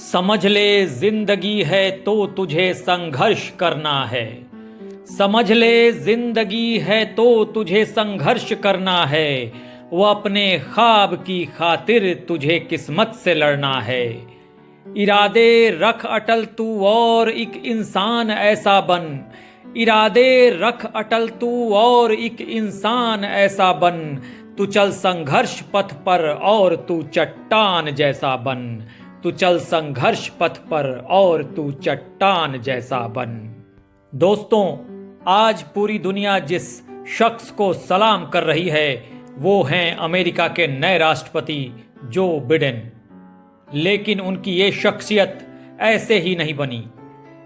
समझ ले जिंदगी है तो तुझे संघर्ष करना है। समझ ले जिंदगी है तो तुझे संघर्ष करना है। वो अपने ख्वाब की खातिर तुझे किस्मत से लड़ना है। इरादे रख अटल तू और एक इंसान ऐसा बन। इरादे रख अटल तू और एक इंसान ऐसा बन। तू चल संघर्ष पथ पर और तू चट्टान जैसा बन। तू चल संघर्ष पथ पर और तू चट्टान जैसा बन। दोस्तों, आज पूरी दुनिया जिस शख्स को सलाम कर रही है वो हैं अमेरिका के नए राष्ट्रपति जो बिडेन। लेकिन उनकी ये शख्सियत ऐसे ही नहीं बनी।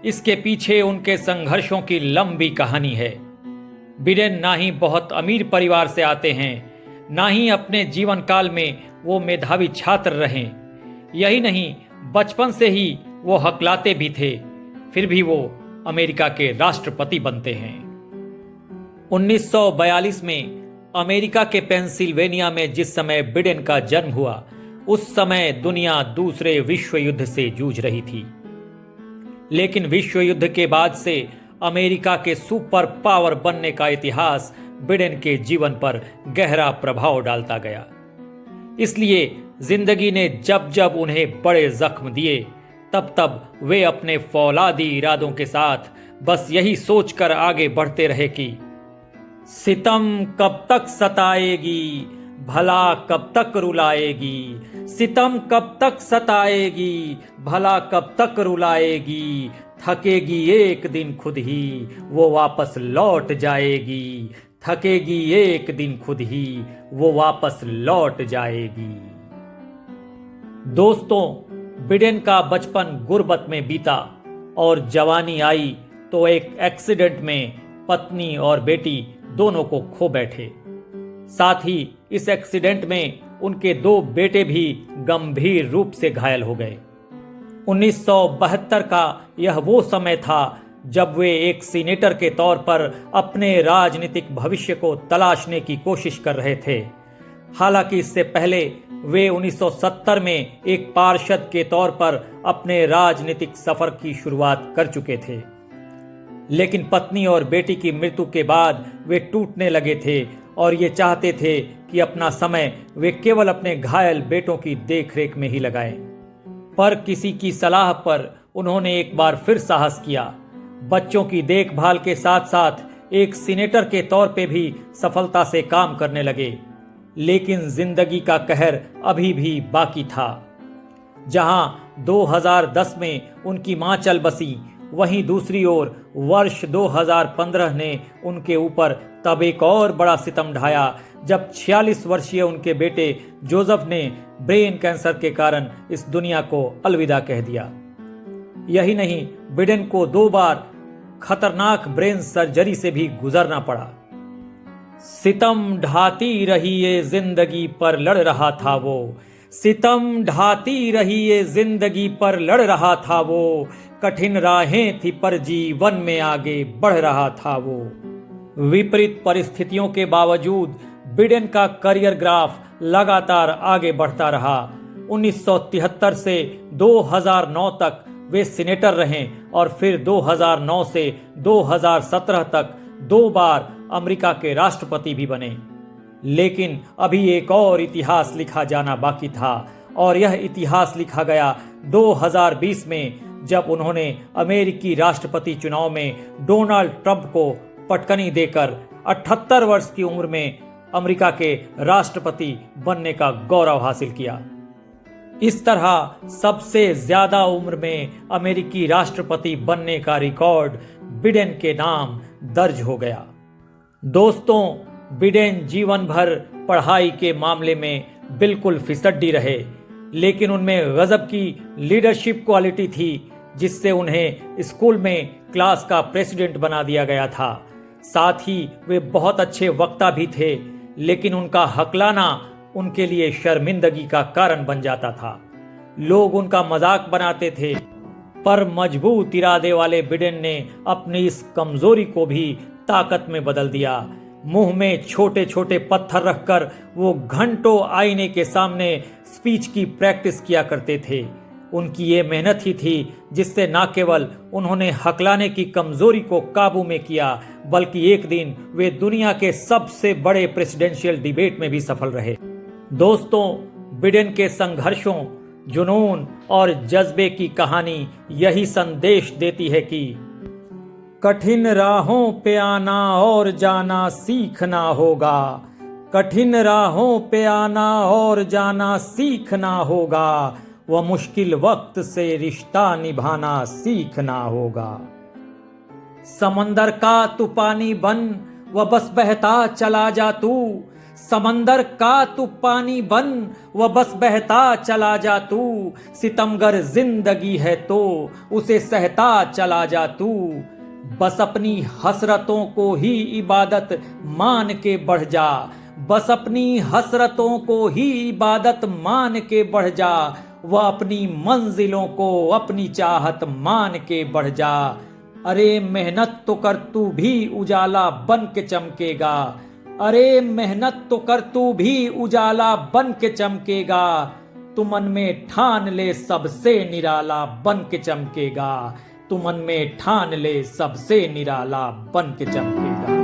इसके पीछे उनके संघर्षों की लंबी कहानी है। बिडेन ना ही बहुत अमीर परिवार से आते हैं, ना ही अपने जीवन काल में वो मेधावी छात्र रहे। यही नहीं, बचपन से ही वो हकलाते भी थे, फिर भी वो अमेरिका के राष्ट्रपति बनते हैं। 1942 में अमेरिका के पेंसिल्वेनिया में जिस समय बिडेन का जन्म हुआ, उस समय दुनिया दूसरे विश्व युद्ध से जूझ रही थी। लेकिन विश्व युद्ध के बाद से अमेरिका के सुपर पावर बनने का इतिहास बिडेन के जीवन पर गहरा प्रभाव डालता गया। इसलिए जिंदगी ने जब जब उन्हें बड़े जख्म दिए, तब तब वे अपने फौलादी इरादों के साथ बस यही सोचकर आगे बढ़ते रहे कि सितम कब तक सताएगी, भला कब तक रुलाएगी। सितम कब तक सताएगी, भला कब तक रुलाएगी। थकेगी एक दिन खुद ही वो वापस लौट जाएगी। थकेगी एक दिन खुद ही वो वापस लौट जाएगी। दोस्तों, बिडेन का बचपन गुर्बत में बीता और जवानी आई तो एक एक्सीडेंट में पत्नी और बेटी दोनों को खो बैठे। साथ ही इस एक्सीडेंट में उनके 2 बेटे भी गंभीर रूप से घायल हो गए। 1972 का यह वो समय था जब वे एक सीनेटर के तौर पर अपने राजनीतिक भविष्य को तलाशने की कोशिश कर रहे थे। हालांकि इससे पहले वे 1970 में एक पार्षद के तौर पर अपने राजनीतिक सफर की शुरुआत कर चुके थे। लेकिन पत्नी और बेटी की मृत्यु के बाद वे टूटने लगे थे और ये चाहते थे कि अपना समय वे केवल अपने घायल बेटों की देखरेख में ही लगाएं। पर किसी की सलाह पर उन्होंने एक बार फिर साहस किया। बच्चों की देखभाल के साथ साथ एक सीनेटर के तौर पे भी सफलता से काम करने लगे। लेकिन जिंदगी का कहर अभी भी बाकी था। जहां 2010 में उनकी मां चल बसी, वहीं दूसरी ओर वर्ष 2015 ने उनके ऊपर तब एक और बड़ा सितम ढाया जब 46 वर्षीय उनके बेटे जोसेफ ने ब्रेन कैंसर के कारण इस दुनिया को अलविदा कह दिया। यही नहीं, बिडेन को 2 बार खतरनाक ब्रेन सर्जरी से भी गुजरना पड़ा। सितम ढाती रही ये जिंदगी पर लड़ रहा था वो। सितम ढाती रही ये जिंदगी पर लड़ रहा था वो। कठिन राहें थी पर जीवन में आगे बढ़ रहा था वो। विपरीत परिस्थितियों के बावजूद बिडेन का करियर ग्राफ लगातार आगे बढ़ता रहा। 1973 से 2009 तक वे सीनेटर रहे और फिर 2009 से 2017 तक 2 बार अमेरिका के राष्ट्रपति भी बने। लेकिन अभी एक और इतिहास लिखा जाना बाकी था और यह इतिहास लिखा गया 2020 में, जब उन्होंने अमेरिकी राष्ट्रपति चुनाव में डोनाल्ड ट्रंप को पटकनी देकर 78 वर्ष की उम्र में अमेरिका के राष्ट्रपति बनने का गौरव हासिल किया। इस तरह सबसे ज्यादा उम्र में अमेरिकी राष्ट्रपति बनने का रिकॉर्ड बिडेन के नाम दर्ज हो गया। दोस्तों, बिडेन जीवन भर पढ़ाई के मामले में बिल्कुल फिसड्डी रहे, लेकिन उनमें गजब की लीडरशिप क्वालिटी थी जिससे उन्हें स्कूल में क्लास का प्रेसिडेंट बना दिया गया था। साथ ही वे बहुत अच्छे वक्ता भी थे, लेकिन उनका हकलाना उनके लिए शर्मिंदगी का कारण बन जाता था। लोग उनका मजाक बनाते थे, पर मजबूत इरादे वाले बिडेन ने अपनी इस कमजोरी को भी ताकत में बदल दिया। मुंह में छोटे छोटे पत्थर रखकर वो घंटों आईने के सामने स्पीच की प्रैक्टिस किया करते थे। उनकी ये मेहनत ही थी जिससे न केवल उन्होंने हकलाने की कमजोरी को काबू में किया, बल्कि एक दिन वे दुनिया के सबसे बड़े प्रेसिडेंशियल डिबेट में भी सफल रहे। दोस्तों, बिडेन के संघर्षों, जुनून और जज्बे की कहानी यही संदेश देती है कि कठिन राहों पे आना और जाना सीखना होगा। कठिन राहों पे आना और जाना सीखना होगा। वह मुश्किल वक्त से रिश्ता निभाना सीखना होगा। समंदर का तू पानी बन, वह बस बहता चला जा तू। समंदर का तू पानी बन, वह बस बहता चला जा तू। सितमगर जिंदगी है तो उसे सहता चला जा तू। बस अपनी हसरतों को ही इबादत मान के बढ़ जा। बस अपनी हसरतों को ही इबादत मान के बढ़ जा। वह अपनी मंजिलों को अपनी चाहत मान के बढ़ जा। अरे मेहनत तो कर तू भी उजाला बन के चमकेगा। अरे मेहनत तो कर तू भी उजाला बन के चमकेगा। तू मन में ठान ले सबसे निराला बन के चमकेगा। तू मन में ठान ले सबसे निराला बन के चमकेगा।